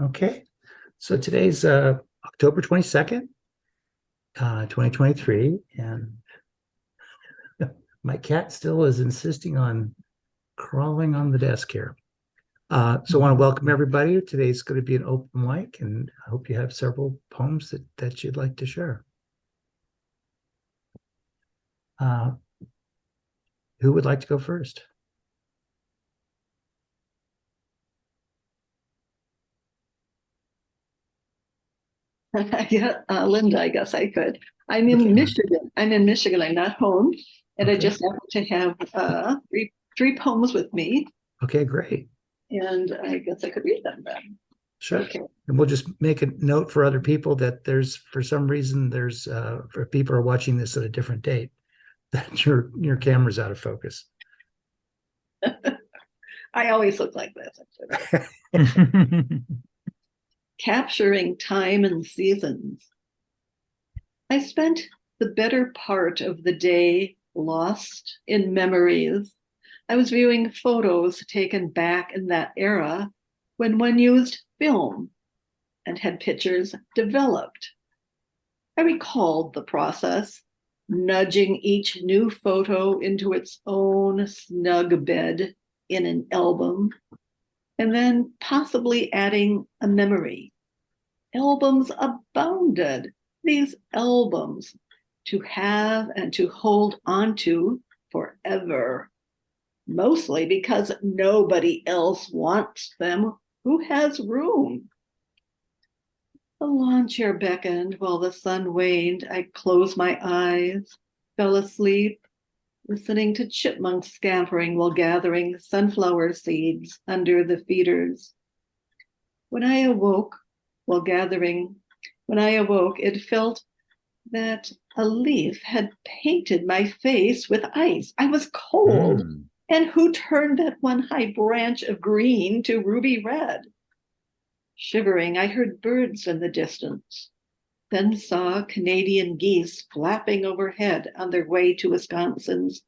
Okay, so today's October 22nd, 2023, and my cat still is insisting on crawling on the desk here. So I want to welcome everybody. Today's going to be an open mic, and I hope you have several poems that you'd like to share. Uh, who would like to go first? Yeah, Linda, I guess I could. I'm Okay, in Lynn. Michigan. I'm in Michigan. I'm not home, and I Okay, just happen to have three poems with me, okay, great. and I guess I could read them then. Sure. Okay. And we'll just make a note for other people that there's, for some reason, for people who are watching this at a different date, that your camera's out of focus. I always look like this. Capturing time and seasons. I spent the better part of the day lost in memories. I was viewing photos taken back in that era when one used film and had pictures developed. I recalled the process, nudging each new photo into its own snug bed in an album, and then possibly adding a memory. Albums abounded, these albums to have and to hold onto forever, mostly because nobody else wants them who has room. The lawn chair beckoned while the sun waned. I closed my eyes, fell asleep, listening to chipmunks scampering while gathering sunflower seeds under the feeders. When I awoke while gathering, when I awoke, it felt that a leaf had painted my face with ice. I was cold. Mm. And who turned that one high branch of green to ruby red? Shivering, I heard birds in the distance, then saw Canadian geese flapping overhead on their way to Wisconsin's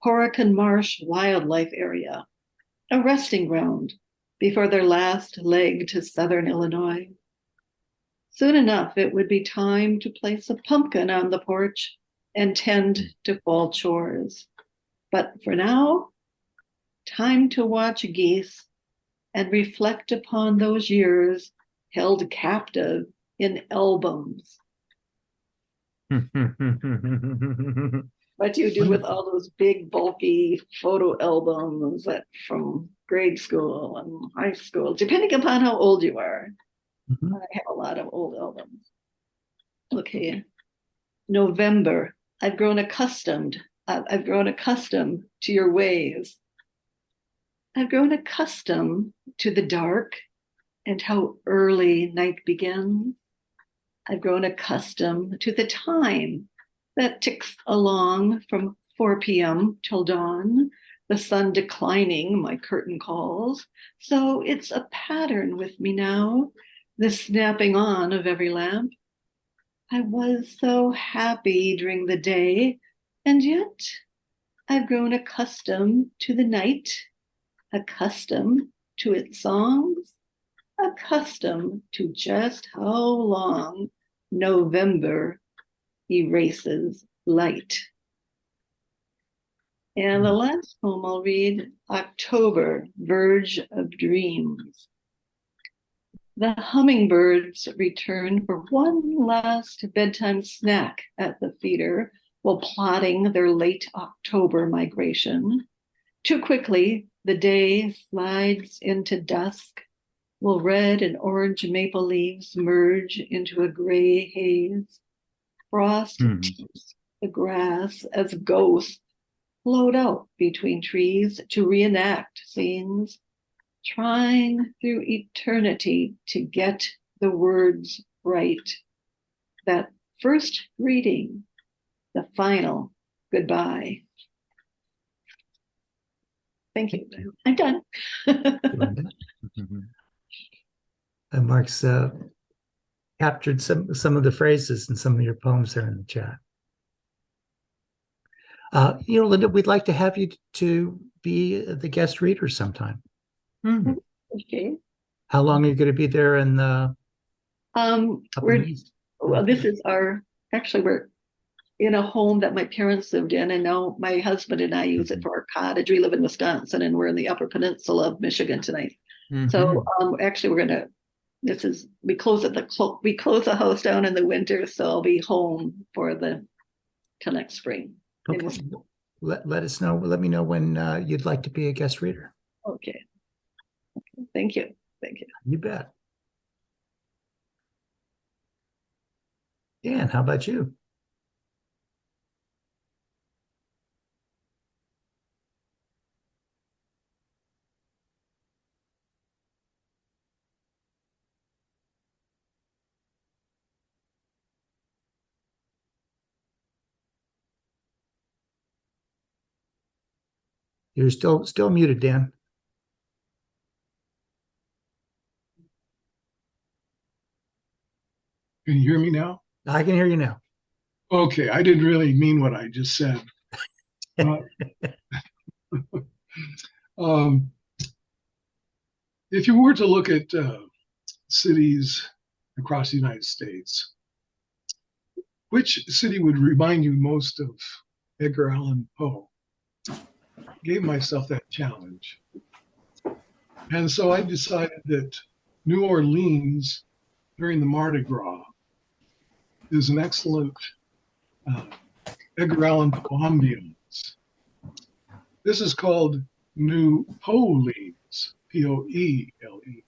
Horicon Marsh Wildlife Area, a resting ground before their last leg to southern Illinois. Soon enough, it would be time to place a pumpkin on the porch and tend to fall chores. But for now, time to watch geese and reflect upon those years held captive in albums. What do you do with all those big, bulky photo albums that from grade school and high school, depending upon how old you are? Mhm. I have a lot of old albums. Okay. November. I've grown accustomed. I've grown accustomed to your ways. I've grown accustomed to the dark and how early night begins. I've grown accustomed to the time that ticks along from 4 p.m. till dawn, the sun declining, my curtain calls. So it's a pattern with me now, the snapping on of every lamp. I was so happy during the day, and yet I've grown accustomed to the night, accustomed to its songs, accustomed to just how long November erases light. And the last poem I'll read, October, Verge of Dreams. The hummingbirds return for one last bedtime snack at the feeder while plotting their late October migration. Too quickly, the day slides into dusk, while red and orange maple leaves merge into a gray haze. Frost tips the grass as ghosts float out between trees to reenact scenes, trying through eternity to get the words right. That first greeting, the final goodbye. Thank you. I'm done. Mark's captured some of the phrases in some of your poems there in the chat. Linda, we'd like to have you to be the guest reader sometime. Okay. How long are you going to be there in the up in the We're east? well, this is we're in a home that my parents lived in, and now my husband and I use it for our cottage. We live in Wisconsin, and we're in the Upper Peninsula of Michigan tonight. So Mhm. actually, we're gonna. We close we close the house down in the winter, so I'll be home for the till next spring. Okay. Let us know. Let me know when you'd like to be a guest reader. Okay. Thank you. Thank you. You bet. Dan, how about you? You're still muted, Dan. Can you hear me now? I can hear you now. Okay, I didn't really mean what I just said. Uh, um, if you were to look at cities across the United States, which city would remind you most of Edgar Allan Poe? Gave myself that challenge. And so I decided that New Orleans during the Mardi Gras is an excellent Edgar Allan Poe ambience. This is called New Poleans, Poeleans.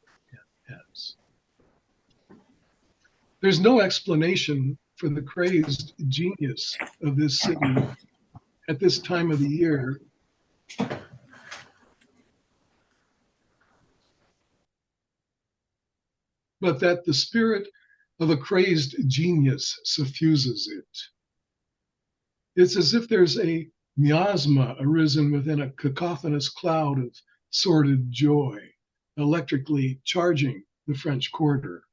There's no explanation for the crazed genius of this city at this time of the year. But that the spirit of a crazed genius suffuses it. It's as if there's a miasma arisen within a cacophonous cloud of sordid joy, electrically charging the French Quarter.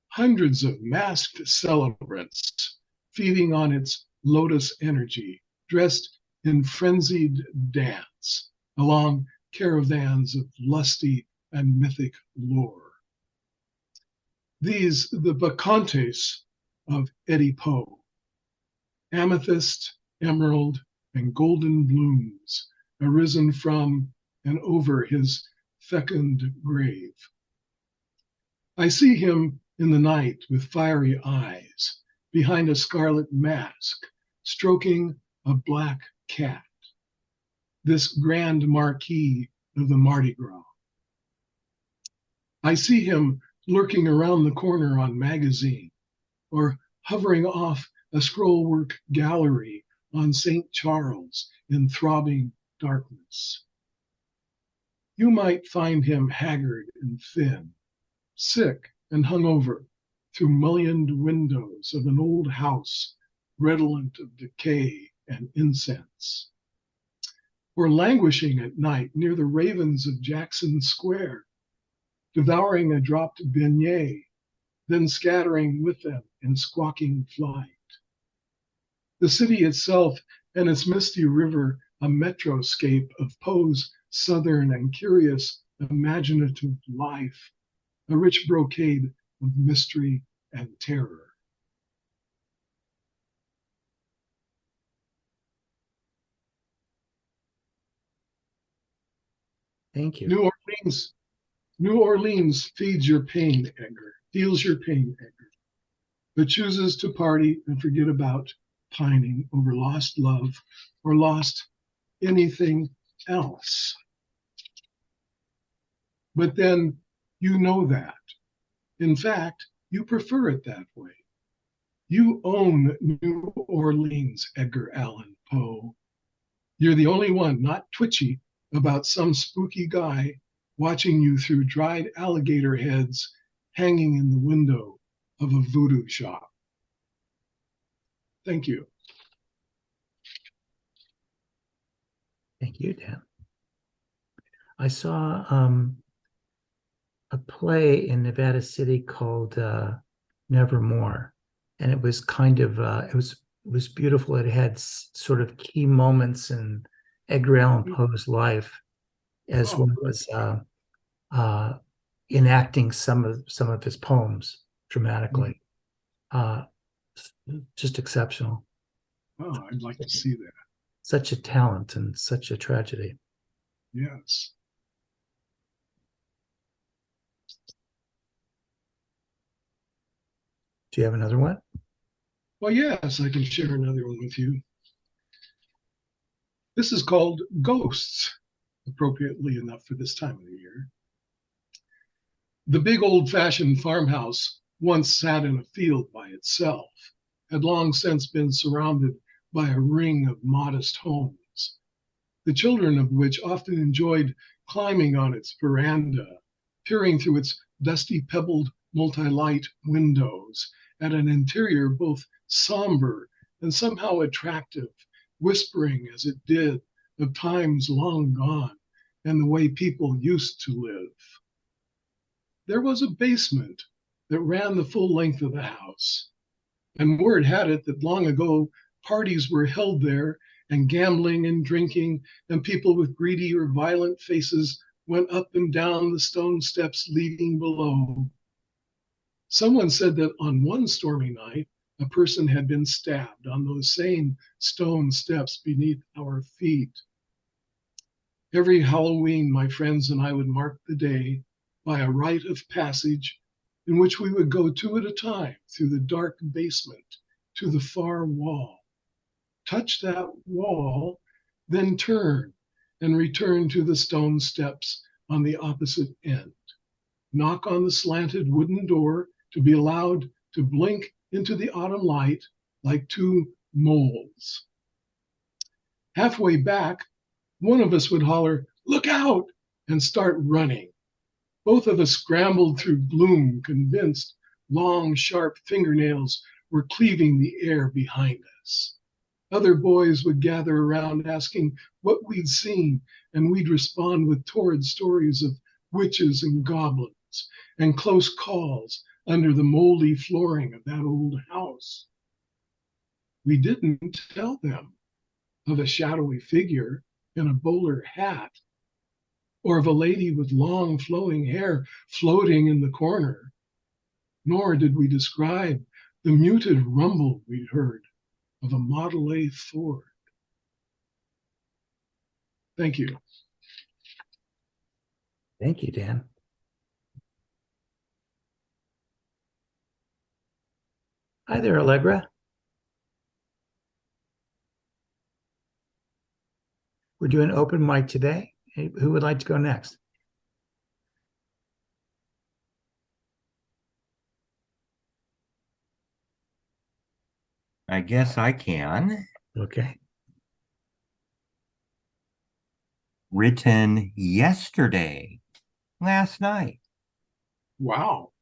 Hundreds of masked celebrants feeding on its lotus energy, dressed in frenzied dance along caravans of lusty and mythic lore. These, the bacchantes of Eddie Poe, amethyst, emerald, and golden blooms arisen from and over his fecund grave. I see him in the night with fiery eyes, behind a scarlet mask, stroking a black cat, this grand marquis of the Mardi Gras. I see him lurking around the corner on Magazine, or hovering off a scrollwork gallery on St. Charles in throbbing darkness. You might find him haggard and thin, sick and hungover through mullioned windows of an old house redolent of decay and incense, or languishing at night near the ravens of Jackson Square, devouring a dropped beignet, then scattering with them in squawking flight. The city itself and its misty river, a metroscape of Poe's southern and curious imaginative life, a rich brocade of mystery and terror. Thank you. New Orleans feeds your pain, Edgar, feels your pain, Edgar, but chooses to party and forget about pining over lost love or lost anything else. But then you know that. In fact, you prefer it that way. You own New Orleans, Edgar Allan Poe. You're the only one not twitchy about some spooky guy watching you through dried alligator heads hanging in the window of a voodoo shop. Thank you. Thank you, Dan. I saw a play in Nevada City called Nevermore, and it was kind of it was beautiful. It had sort of key moments in Edgar Allan Poe's life, as well as enacting some of his poems dramatically. Just exceptional. Oh, I'd like to see that. Such a talent and such a tragedy. Yes. Do you have another one? Well, yes, I can share another one with you. This is called Ghosts, appropriately enough for this time of the year. The big old-fashioned farmhouse once sat in a field by itself, had long since been surrounded by a ring of modest homes, the children of which often enjoyed climbing on its veranda, peering through its dusty pebbled multi-light windows at an interior both somber and somehow attractive, whispering as it did of times long gone and the way people used to live. There was a basement that ran the full length of the house, and word had it that long ago parties were held there, and gambling and drinking, and people with greedy or violent faces went up and down the stone steps leading below. Someone said that on one stormy night, a person had been stabbed on those same stone steps beneath our feet. Every Halloween, my friends and I would mark the day by a rite of passage in which we would go two at a time through the dark basement to the far wall, touch that wall, then turn and return to the stone steps on the opposite end, knock on the slanted wooden door to be allowed to blink into the autumn light like two moles. Halfway back, one of us would holler, "Look out!" and start running. Both of us scrambled through gloom, convinced long, sharp fingernails were cleaving the air behind us. Other boys would gather around asking what we'd seen, and we'd respond with torrid stories of witches and goblins and close calls under the moldy flooring of that old house. We didn't tell them of a shadowy figure in a bowler hat, or of a lady with long flowing hair floating in the corner, nor did we describe the muted rumble we'd heard of a Model A Ford. Thank you. Thank you, Dan. Hi there, Allegra. We're doing open mic today. Hey, who would like to go next? I guess I can. Okay. Written yesterday, last night. Wow.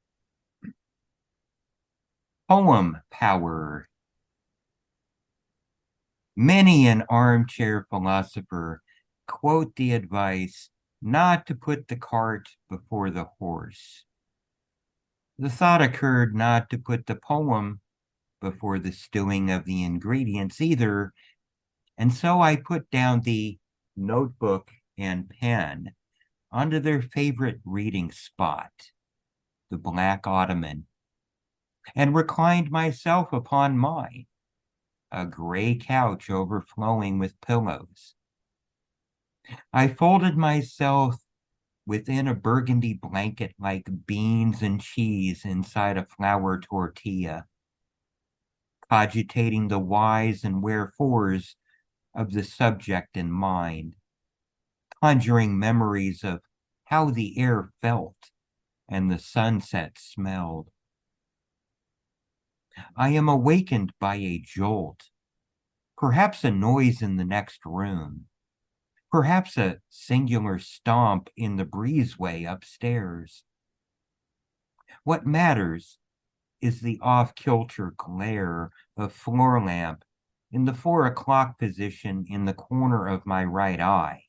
Poem power. Many an armchair philosopher quote the advice not to put the cart before the horse. The thought occurred not to put the poem before the stewing of the ingredients either, and so I put down the notebook and pen onto their favorite reading spot, the black ottoman, and reclined myself upon mine, a gray couch overflowing with pillows. I folded myself within a burgundy blanket like beans and cheese inside a flour tortilla, cogitating the whys and wherefores of the subject in mind, conjuring memories of how the air felt and the sunset smelled. I am awakened by a jolt, perhaps a noise in the next room, perhaps a singular stomp in the breezeway upstairs. What matters is the off-kilter glare of floor lamp in the 4 o'clock position in the corner of my right eye,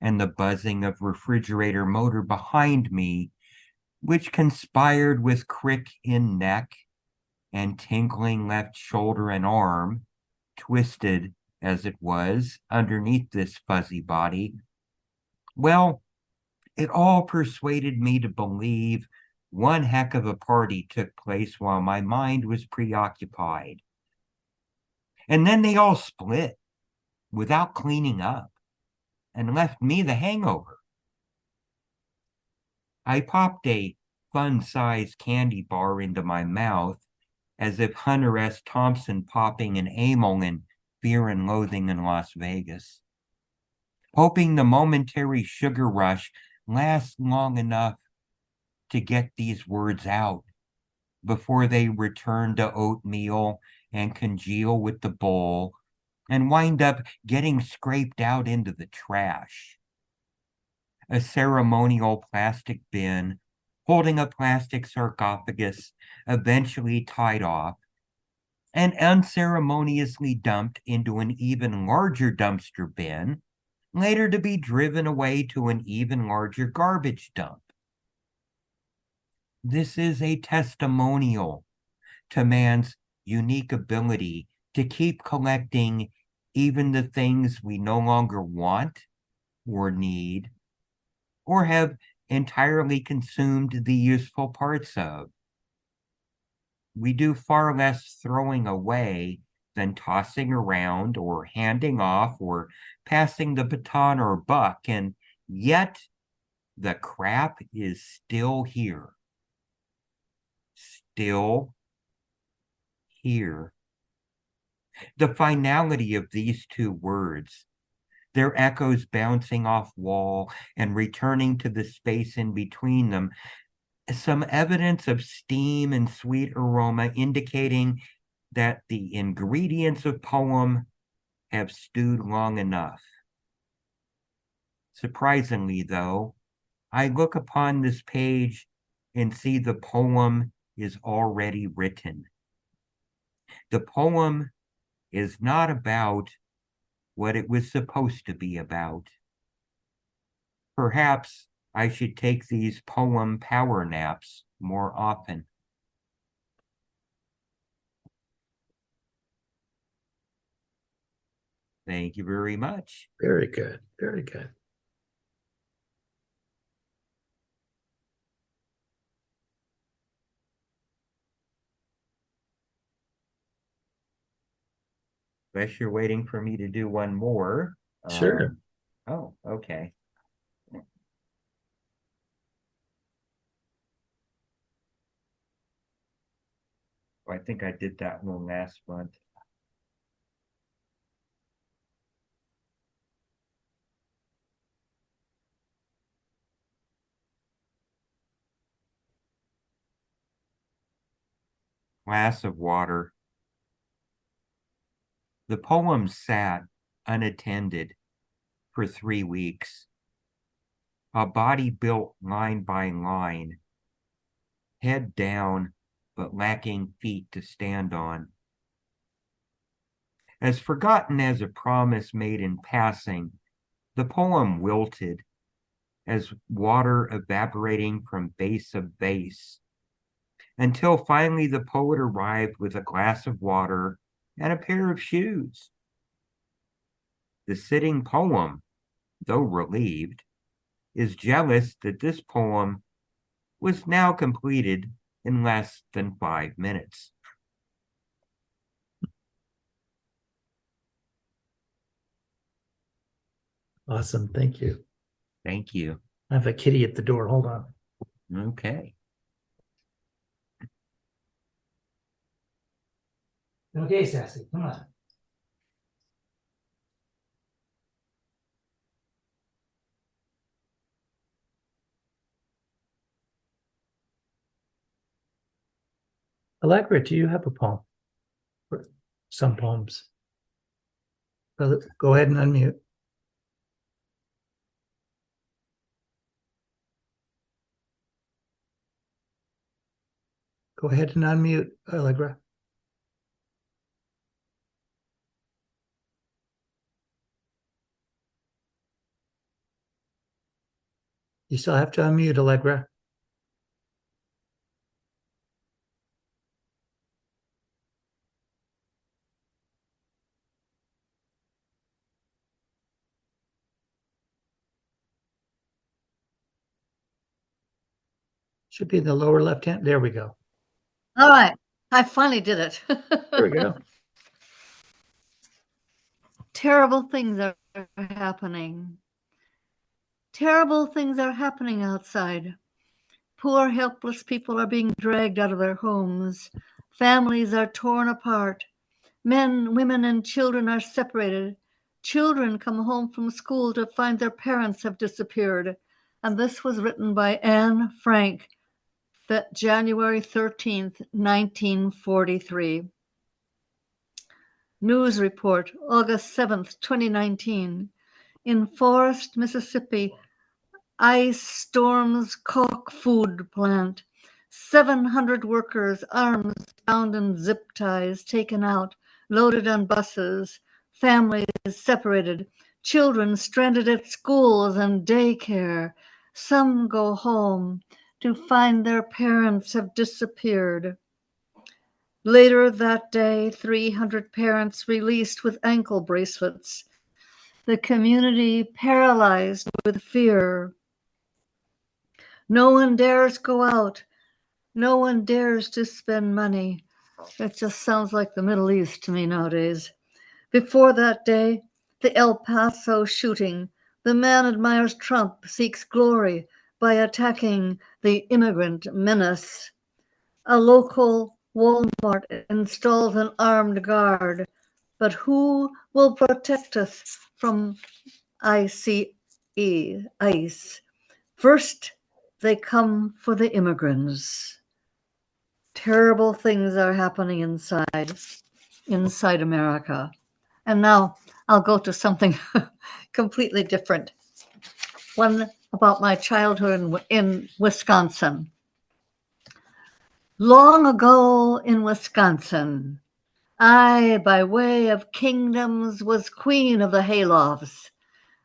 and the buzzing of refrigerator motor behind me, which conspired with crick in neck and tinkling left shoulder and arm, twisted as it was underneath this fuzzy body. Well, It all persuaded me to believe one heck of a party took place while my mind was preoccupied. And then they all split without cleaning up and left me the hangover. I popped a fun-sized candy bar into my mouth as if Hunter S. Thompson popping an Amyl in Fear and Loathing in Las Vegas, hoping the momentary sugar rush lasts long enough to get these words out before they return to oatmeal and congeal with the bowl and wind up getting scraped out into the trash. A ceremonial plastic bin holding a plastic sarcophagus eventually tied off and unceremoniously dumped into an even larger dumpster bin, later to be driven away to an even larger garbage dump. This is a testimonial to man's unique ability to keep collecting even the things we no longer want or need or have entirely consumed the useful parts of. We do far less throwing away than tossing around or handing off or passing the baton or buck, and yet the crap is still here. Still here. The finality of these two words, their echoes bouncing off wall and returning to the space in between them, some evidence of steam and sweet aroma indicating that the ingredients of poem have stewed long enough. Surprisingly, though, I look upon this page and see the poem is already written. The poem is not about what it was supposed to be about. Perhaps I should take these poem power naps more often. Thank you very much. Very good. Very good. Unless you're waiting for me to do one more. Sure. Oh, okay. I think I did that one last month. Glass of water. The poem sat unattended for 3 weeks. A body built line by line, head down, but lacking feet to stand on. As forgotten as a promise made in passing, the poem wilted as water evaporating from base of vase, until finally the poet arrived with a glass of water and a pair of shoes. The sitting poem, though relieved, is jealous that this poem was now completed in less than 5 minutes. Awesome. Thank you. Thank you. I have a kitty at the door. Hold on. Okay. Okay, Sassy, come on. Allegra, do you have a poem? Or some poems? Go ahead and unmute. Go ahead and unmute, Allegra. You still have to unmute, Allegra. Should be in the lower left hand. There we go. All right. I finally did it. There we go. Terrible things are happening. Terrible things are happening outside. Poor, helpless people are being dragged out of their homes. Families are torn apart. Men, women, and children are separated. Children come home from school to find their parents have disappeared. And this was written by Anne Frank, that January 13th, 1943. News report, August 7th, 2019. In Forest, Mississippi, ice storms Koch food plant. 700 workers, arms bound in zip ties, taken out, loaded on buses, families separated, children stranded at schools and daycare. Some go home to find their parents have disappeared. Later that day, 300 parents released with ankle bracelets. The community paralyzed with fear. No one dares go out. No one dares to spend money. It just sounds like the Middle East to me nowadays. Before that day, the El Paso shooting. The man admires Trump, seeks glory by attacking the immigrant menace. A local Walmart installs an armed guard. But who will protect us from ICE? First, they come for the immigrants. Terrible things are happening inside America. And now I'll go to something completely different. One about my childhood in Wisconsin. Long ago in Wisconsin, I, by way of kingdoms, was queen of the haylofts.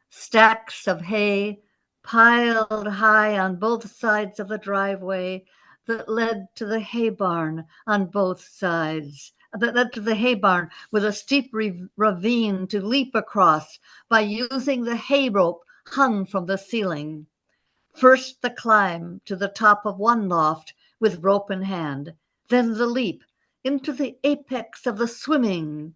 Stacks of hay piled high on both sides of the driveway that led to the hay barn on both sides. That led to the hay barn with a steep ravine to leap across by using the hay rope hung from the ceiling. First the climb to the top of one loft with rope in hand, then the leap into the apex of the swinging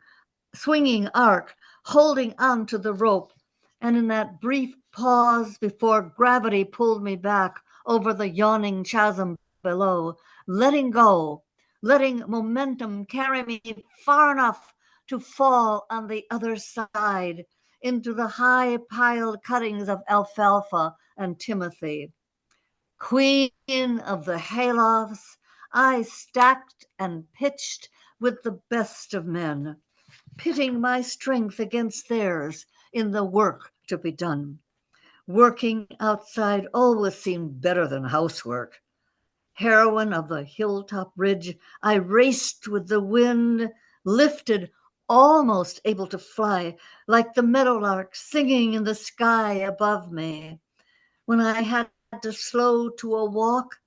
arc, holding on to the rope. And in that brief pause before gravity pulled me back over the yawning chasm below, letting go, letting momentum carry me far enough to fall on the other side into the high-piled cuttings of alfalfa and timothy. Queen of the haylofts, I stacked and pitched with the best of men, pitting my strength against theirs in the work to be done. Working outside always seemed better than housework. Heroine of the hilltop ridge, I raced with the wind, lifted, almost able to fly, like the meadowlark singing in the sky above me. When I had to slow to a walk,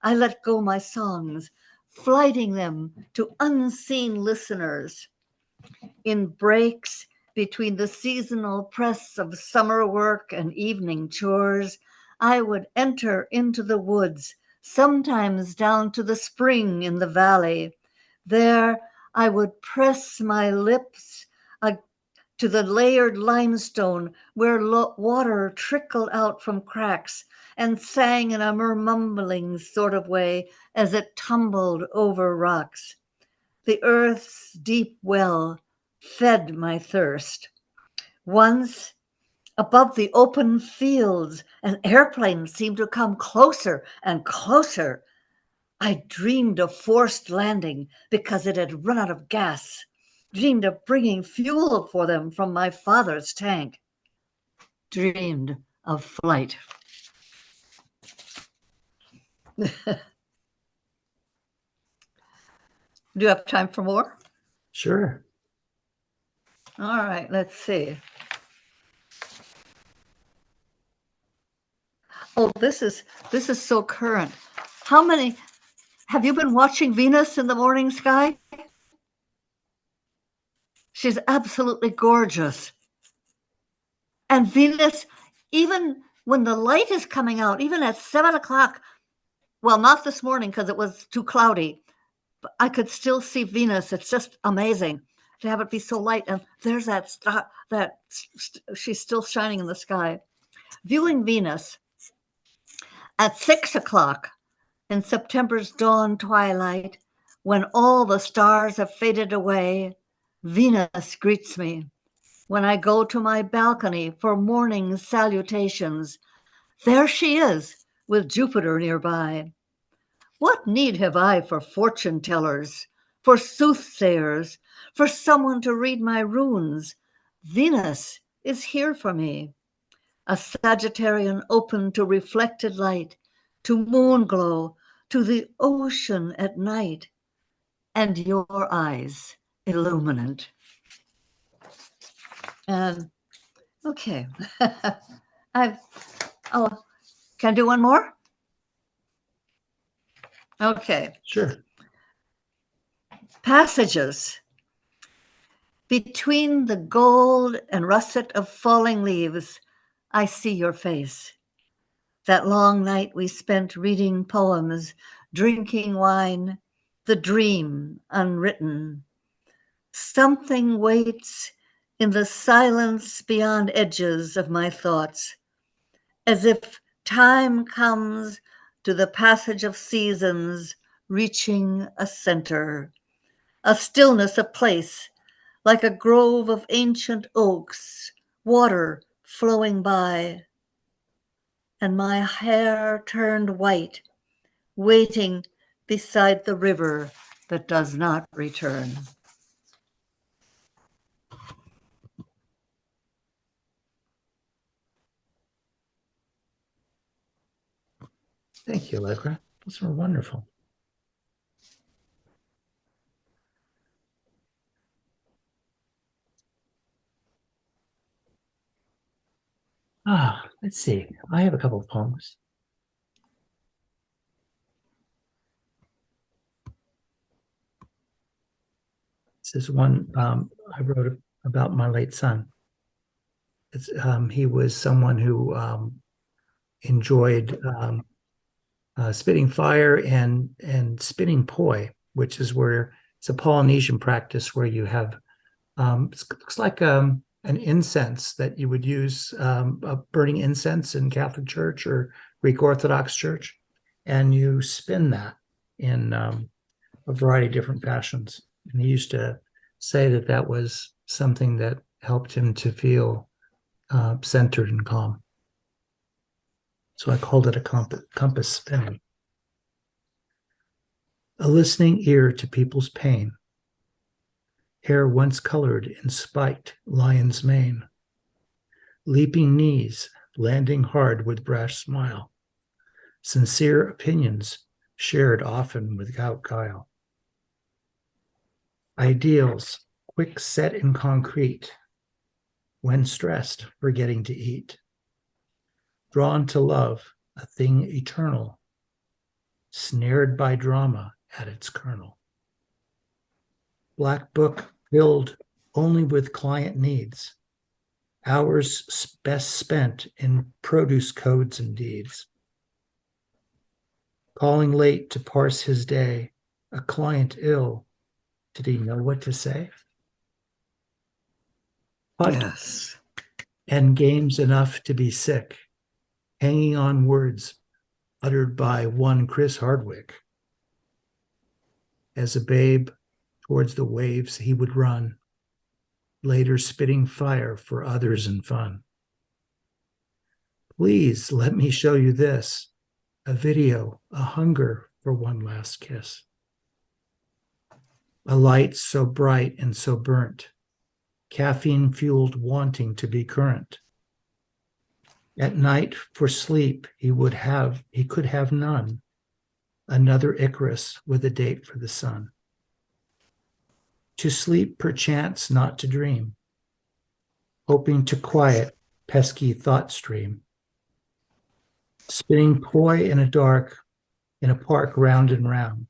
I let go my songs, flighting them to unseen listeners. In breaks between the seasonal press of summer work and evening chores, I would enter into the woods, sometimes down to the spring in the valley. There I would press my lips to the layered limestone where water trickled out from cracks and sang in a mumbling sort of way as it tumbled over rocks. The earth's deep well fed my thirst. Once, above the open fields, an airplane seemed to come closer and closer. I dreamed of forced landing because it had run out of gas. Dreamed of bringing fuel for them from my father's tank. Dreamed of flight. Do you have time for more? Sure. All right, let's see. Oh, this is so current. How many have you been watching Venus in the morning sky? She's absolutely gorgeous. And Venus, even when the light is coming out, even at 7 o'clock, well, not this morning because it was too cloudy, but I could still see Venus. It's just amazing to have it be so light. And there's that star she's still shining in the sky. Viewing Venus at 6 o'clock in September's dawn twilight, when all the stars have faded away, Venus greets me. When I go to my balcony for morning salutations, there she is with Jupiter nearby. What need have I for fortune tellers, for soothsayers, for someone to read my runes? Venus is here for me, a Sagittarian open to reflected light, to moon glow, to the ocean at night, and your eyes illuminant. And okay, can I do one more? Okay. Sure. Passages. Between the gold and russet of falling leaves, I see your face. That long night we spent reading poems, drinking wine, the dream unwritten. Something waits in the silence beyond edges of my thoughts, as if time comes to the passage of seasons, reaching a center, a stillness of place, like a grove of ancient oaks, water flowing by, and my hair turned white, waiting beside the river that does not return. Thank you, Allegra. Those were wonderful. Let's see. I have a couple of poems. This is one I wrote about my late son. He was someone who enjoyed spitting fire and spitting poi, which is where it's a Polynesian practice where you have it looks like an incense that you would use, burning incense in Catholic Church or Greek Orthodox Church, and you spin that in a variety of different fashions. And he used to say that that was something that helped him to feel centered and calm. So I called it a compass spinning. A listening ear to people's pain. Hair once colored in spiked lion's mane. Leaping knees, landing hard with brash smile. Sincere opinions shared often without guile. Ideals, quick set in concrete. When stressed, forgetting to eat. Drawn to love, a thing eternal. Snared by drama at its kernel. Black book filled only with client needs. Hours best spent in produce codes and deeds. Calling late to parse his day, a client ill. Did he know what to say? Yes. And games enough to be sick, hanging on words uttered by one Chris Hardwick. As a babe, towards the waves he would run, later spitting fire for others in fun. Please let me show you this, a video, a hunger for one last kiss. A light so bright and so burnt, caffeine-fueled wanting to be current. At night for sleep he could have none, another Icarus with a date for the sun. To sleep perchance not to dream, hoping to quiet pesky thought stream. Spinning poi in a park round and round,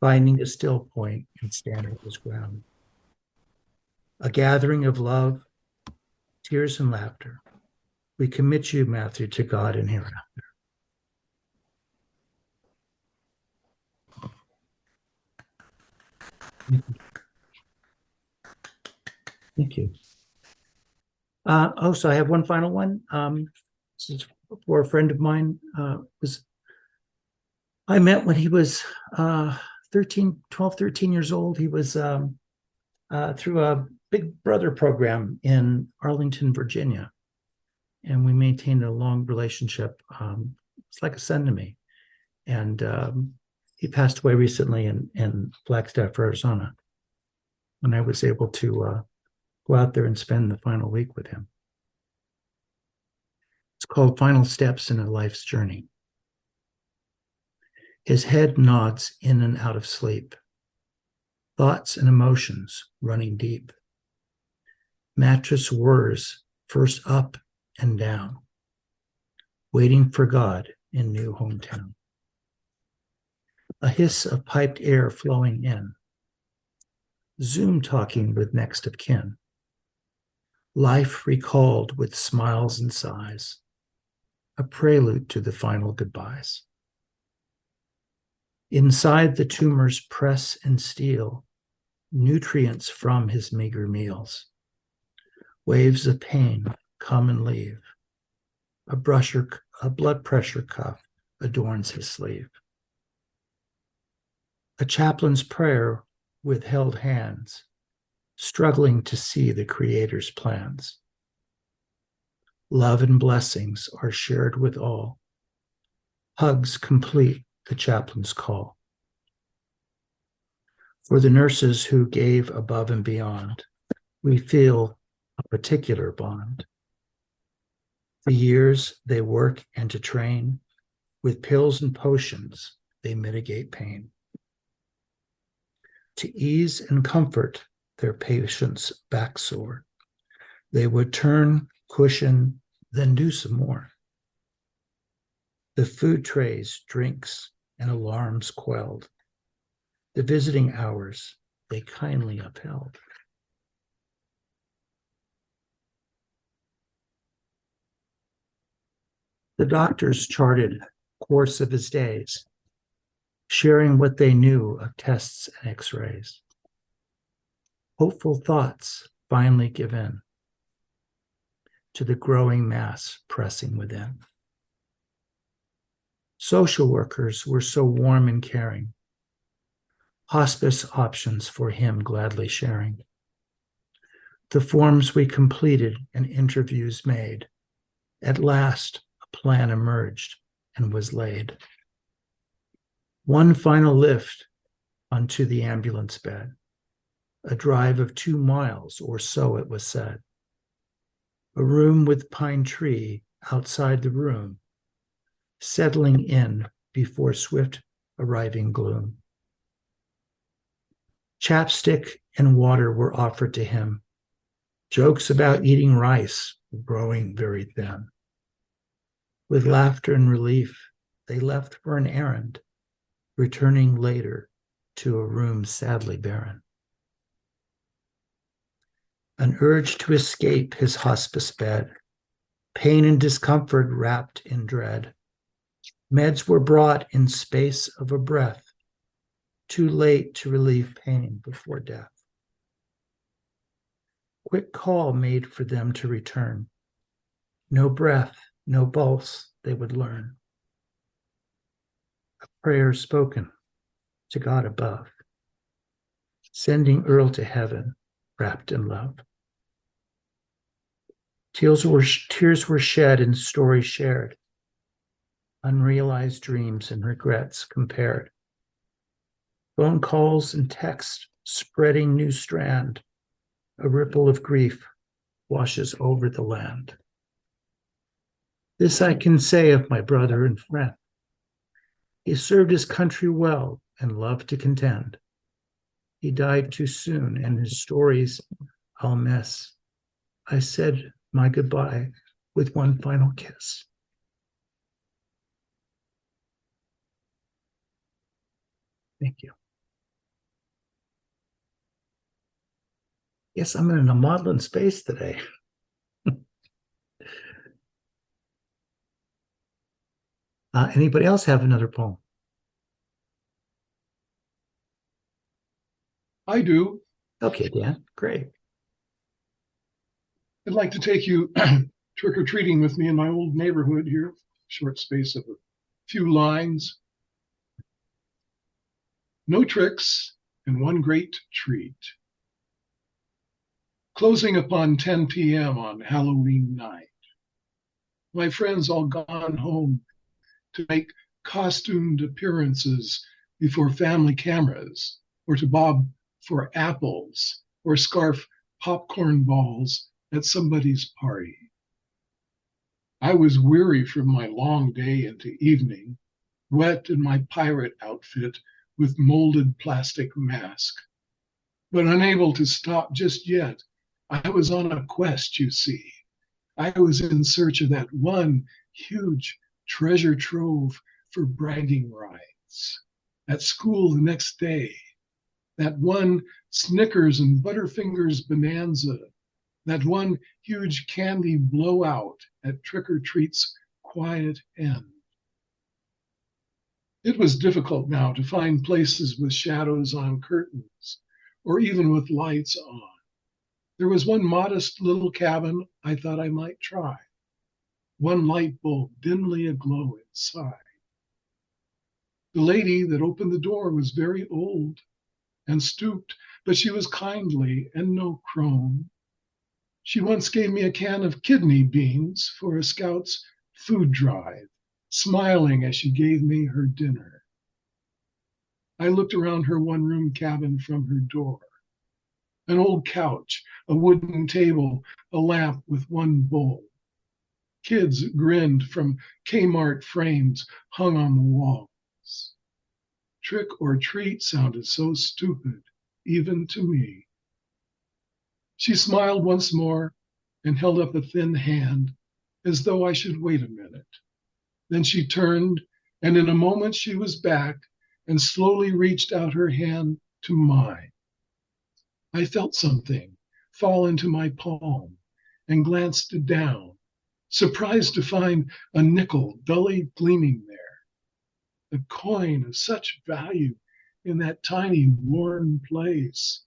finding a still point and standing his ground. A gathering of love, tears and laughter. We commit you, Matthew, to God and hereafter. Thank you. So I have one final one. This is for a friend of mine. I met when he was 13 years old. He was through a Big Brother program in Arlington, Virginia. And we maintained a long relationship. It's like a son to me. And he passed away recently in Flagstaff, Arizona. And I was able to go out there and spend the final week with him. It's called Final Steps in a Life's Journey. His head nods in and out of sleep. Thoughts and emotions running deep. Mattress whirs first up and down. Waiting for God in new hometown. A hiss of piped air flowing in. Zoom talking with next of kin. Life recalled with smiles and sighs. A prelude to the final goodbyes. Inside the tumors press and steal nutrients from his meager meals. Waves of pain come and leave. A blood pressure cuff adorns his sleeve. A chaplain's prayer with held hands, struggling to see the Creator's plans. Love and blessings are shared with all. Hugs complete the chaplain's call. For the nurses who gave above and beyond, we feel a particular bond. The years they work and to train, with pills and potions, they mitigate pain. To ease and comfort their patients' backsore, they would turn, cushion, then do some more. The food trays, drinks, and alarms quelled. The visiting hours they kindly upheld. The doctors charted course of his days, sharing what they knew of tests and x-rays. Hopeful thoughts finally give in to the growing mass pressing within. Social workers were so warm and caring, hospice options for him gladly sharing. The forms we completed and interviews made, at last a plan emerged and was laid. One final lift onto the ambulance bed, a drive of 2 miles or so it was said. A room with pine tree outside the room, settling in before swift arriving gloom. Chapstick and water were offered to him. Jokes about eating rice, growing very thin. With laughter and relief, they left for an errand, returning later to a room sadly barren. An urge to escape his hospice bed, pain and discomfort wrapped in dread. Meds were brought in space of a breath, too late to relieve pain before death. Quick call made for them to return. No breath, no pulse, they would learn. A prayer spoken to God above, sending Earl to heaven, wrapped in love. Tears were shed and stories shared, unrealized dreams and regrets compared. Phone calls and texts spreading new strand, a ripple of grief washes over the land. This I can say of my brother and friend. He served his country well and loved to contend. He died too soon, and his stories I'll miss. I said my goodbye with one final kiss. Thank you. Yes, I'm in a maudlin space today. Anybody else have another poem? I do. Okay, Dan, great. I'd like to take you trick-or-treating with me in my old neighborhood here, short space of a few lines. No tricks and one great treat. Closing upon 10 p.m. on Halloween night. My friends all gone home to make costumed appearances before family cameras, or to bob for apples, or scarf popcorn balls at somebody's party. I was weary from my long day into evening, wet in my pirate outfit with molded plastic mask, but unable to stop just yet. I was on a quest, you see. I was in search of that one huge treasure trove for bragging rights. At school the next day, that one Snickers and Butterfingers bonanza, that one huge candy blowout at Trick or Treat's quiet end. It was difficult now to find places with shadows on curtains, or even with lights on. There was one modest little cabin I thought I might try, one light bulb dimly aglow inside. The lady that opened the door was very old and stooped, but she was kindly and no crone. She once gave me a can of kidney beans for a scout's food drive, smiling as she gave me her dinner. I looked around her one-room cabin from her door. An old couch, a wooden table, a lamp with one bowl. Kids grinned from Kmart frames hung on the walls. Trick or treat sounded so stupid, even to me. She smiled once more and held up a thin hand as though I should wait a minute. Then she turned, and in a moment she was back and slowly reached out her hand to mine. I felt something fall into my palm and glanced down, surprised to find a nickel dully gleaming there, a coin of such value in that tiny worn place,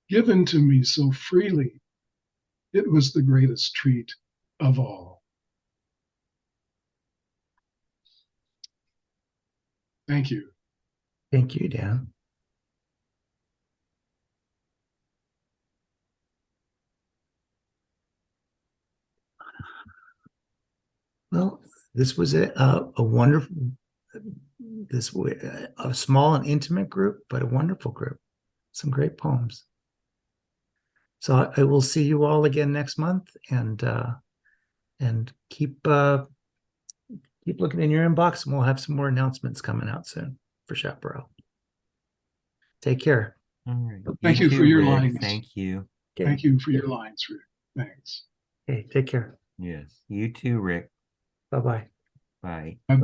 given to me so freely. It was the greatest treat of all. Thank you. Thank you, Dan. Well, this was a wonderful, this was a small and intimate group, but a wonderful group. Some great poems. So I will see you all again next month, and keep looking in your inbox, and we'll have some more announcements coming out soon for Chaparral. Take care. All right. Thank you too, for your Rick. lines. Thank you. Okay. Thank you for your lines, Rick. Thanks. Okay, take care. Yes. You too, Rick. Bye-bye. Bye. Bye.